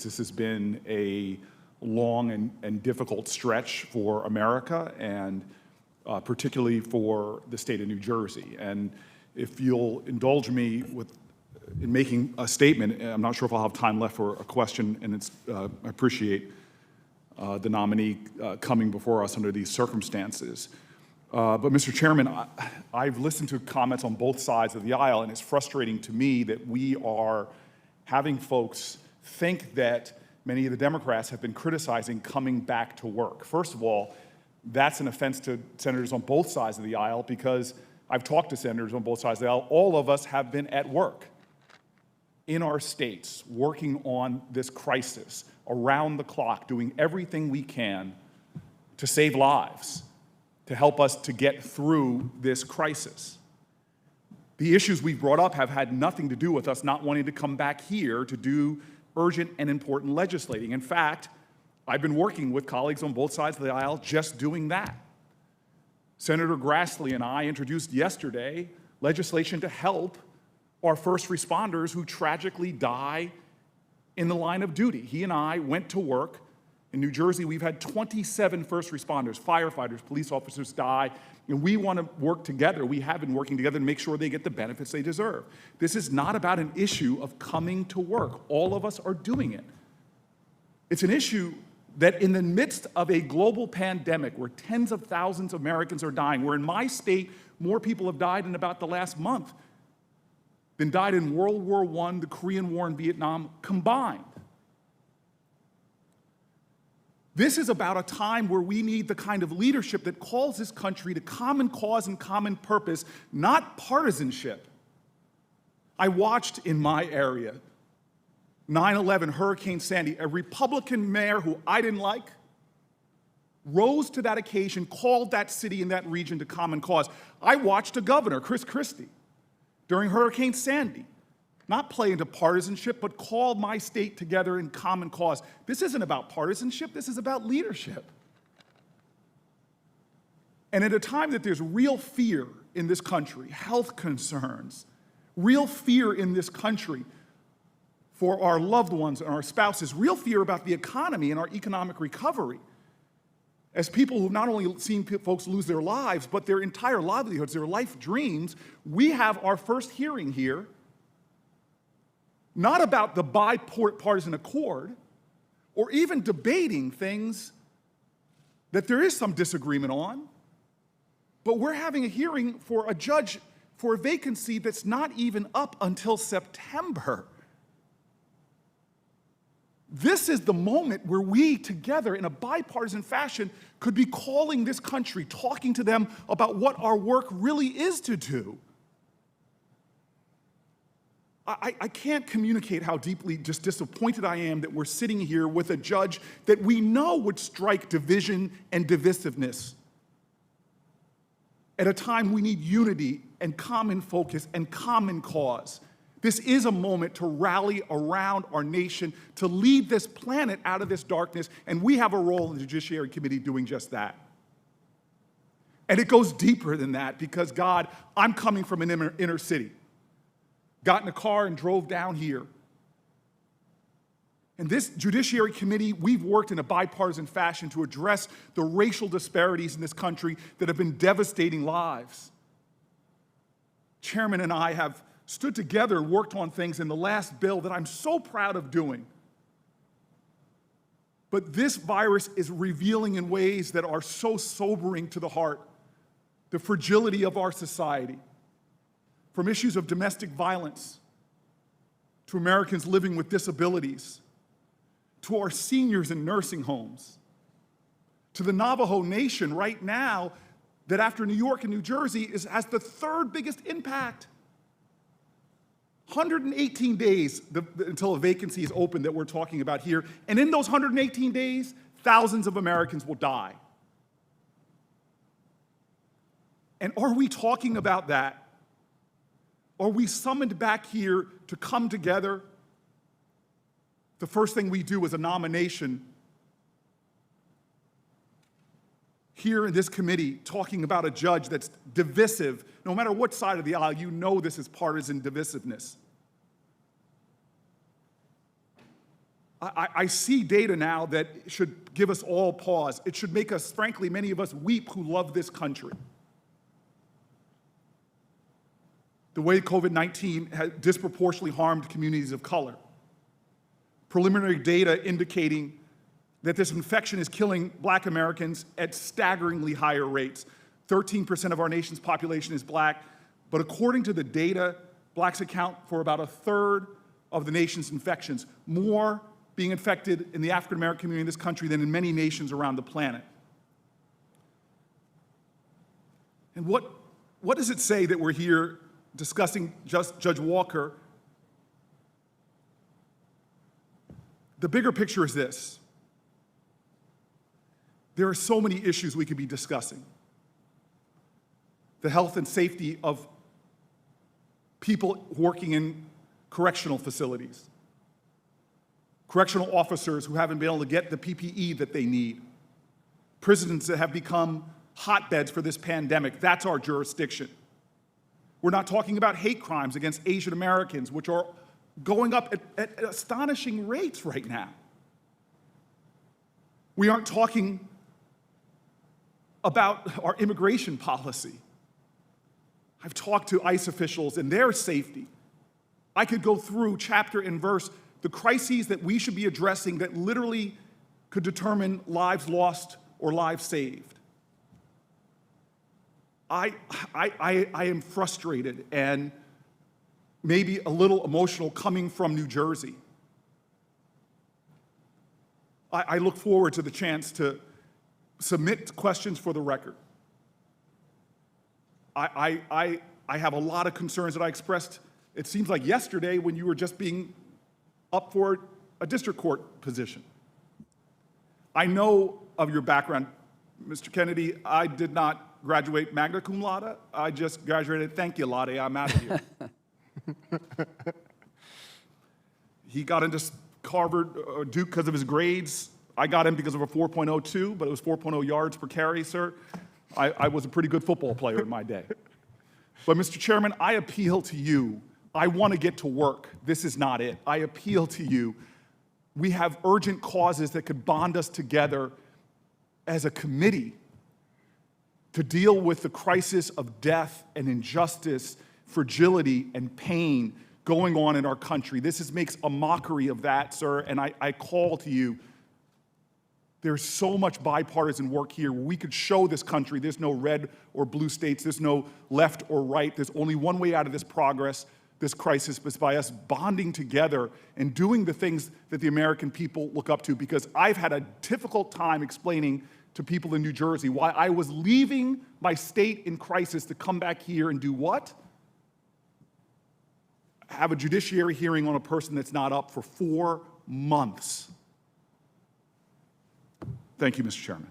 This has been a long and difficult stretch for America, and particularly for the state of New Jersey. And if you'll indulge me in making a statement, I'm not sure if I'll have time left for a question, and I appreciate the nominee coming before us under these circumstances. But Mr. Chairman, I've listened to comments on both sides of the aisle, and it's frustrating to me that we are having folks think that many of the Democrats have been criticizing coming back to work. First of all, that's an offense to senators on both sides of the aisle, because I've talked to senators on both sides of the aisle. All of us have been at work in our states, working on this crisis, around the clock, doing everything we can to save lives, to help us to get through this crisis. The issues we've brought up have had nothing to do with us not wanting to come back here to do urgent and important legislating. In fact, I've been working with colleagues on both sides of the aisle just doing that. Senator Grassley and I introduced yesterday legislation to help our first responders who tragically die in the line of duty. He and I went to work. In New Jersey, we've had 27 first responders, firefighters, police officers die, and we want to work together. We have been working together to make sure they get the benefits they deserve. This is not about an issue of coming to work. All of us are doing it. It's an issue that in the midst of a global pandemic where tens of thousands of Americans are dying, where in my state, more people have died in about the last month than died in World War I, the Korean War, and Vietnam combined. This is about a time where we need the kind of leadership that calls this country to common cause and common purpose, not partisanship. I watched in my area 9/11, Hurricane Sandy. A Republican mayor who I didn't like rose to that occasion, called that city and that region to common cause. I watched a governor, Chris Christie, during Hurricane Sandy, not play into partisanship, but called my state together in common cause. This isn't about partisanship, this is about leadership. And at a time that there's real fear in this country, health concerns, real fear in this country for our loved ones and our spouses, real fear about the economy and our economic recovery, as people who've not only seen folks lose their lives, but their entire livelihoods, their life dreams, we have our first hearing here not about the bipartisan accord or even debating things that there is some disagreement on, but we're having a hearing for a judge for a vacancy that's not even up until September. This is the moment where we together in a bipartisan fashion could be calling this country, talking to them about what our work really is to do. I can't communicate how deeply just disappointed I am that we're sitting here with a judge that we know would strike division and divisiveness at a time we need unity and common focus and common cause. This is a moment to rally around our nation, to lead this planet out of this darkness, and we have a role in the Judiciary Committee doing just that. And it goes deeper than that because, God, I'm coming from an inner city. Got in a car and drove down here. And this Judiciary Committee, we've worked in a bipartisan fashion to address the racial disparities in this country that have been devastating lives. Chairman and I have stood together and worked on things in the last bill that I'm so proud of doing. But this virus is revealing in ways that are so sobering to the heart the fragility of our society. From issues of domestic violence, to Americans living with disabilities, to our seniors in nursing homes, to the Navajo Nation right now that after New York and New Jersey has the third biggest impact. 118 days until a vacancy is open that we're talking about here, and in those 118 days, thousands of Americans will die. And are we talking about that? Are we summoned back here to come together? The first thing we do is a nomination here in this committee talking about a judge that's divisive. No matter what side of the aisle, you know this is partisan divisiveness. I see data now that should give us all pause. It should make us, frankly, many of us weep who love this country. The way COVID-19 has disproportionately harmed communities of color. Preliminary data indicating that this infection is killing Black Americans at staggeringly higher rates. 13% of our nation's population is Black, but according to the data, Blacks account for about 1/3 of the nation's infections, more being infected in the African American community in this country than in many nations around the planet. And what does it say that we're here discussing Judge Walker? The bigger picture is this. There are so many issues we could be discussing. The health and safety of people working in correctional facilities, correctional officers who haven't been able to get the PPE that they need, prisons that have become hotbeds for this pandemic. That's our jurisdiction. We're not talking about hate crimes against Asian Americans, which are going up at astonishing rates right now. We aren't talking about our immigration policy. I've talked to ICE officials and their safety. I could go through chapter and verse the crises that we should be addressing that literally could determine lives lost or lives saved. I am frustrated and maybe a little emotional coming from New Jersey. I look forward to the chance to submit questions for the record. I have a lot of concerns that I expressed, it seems like yesterday when you were just being up for a district court position. I know of your background, Mr. Kennedy. I did not graduate magna cum laude. I just graduated, thank you, Lade, I'm out of here. He got into Harvard or Duke because of his grades. I got in because of a 4.02, but it was 4.0 yards per carry, sir. I was a pretty good football player in my day. But Mr. Chairman, I appeal to you. I want to get to work. This is not it. I appeal to you. We have urgent causes that could bond us together as a committee to deal with the crisis of death and injustice, fragility and pain going on in our country. This makes a mockery of that, sir, and I call to you. There's so much bipartisan work here. We could show this country there's no red or blue states, there's no left or right. There's only one way out of this crisis, is by us bonding together and doing the things that the American people look up to, because I've had a difficult time explaining to people in New Jersey why I was leaving my state in crisis to come back here and do what? Have a judiciary hearing on a person that's not up for 4 months. Thank you, Mr. Chairman.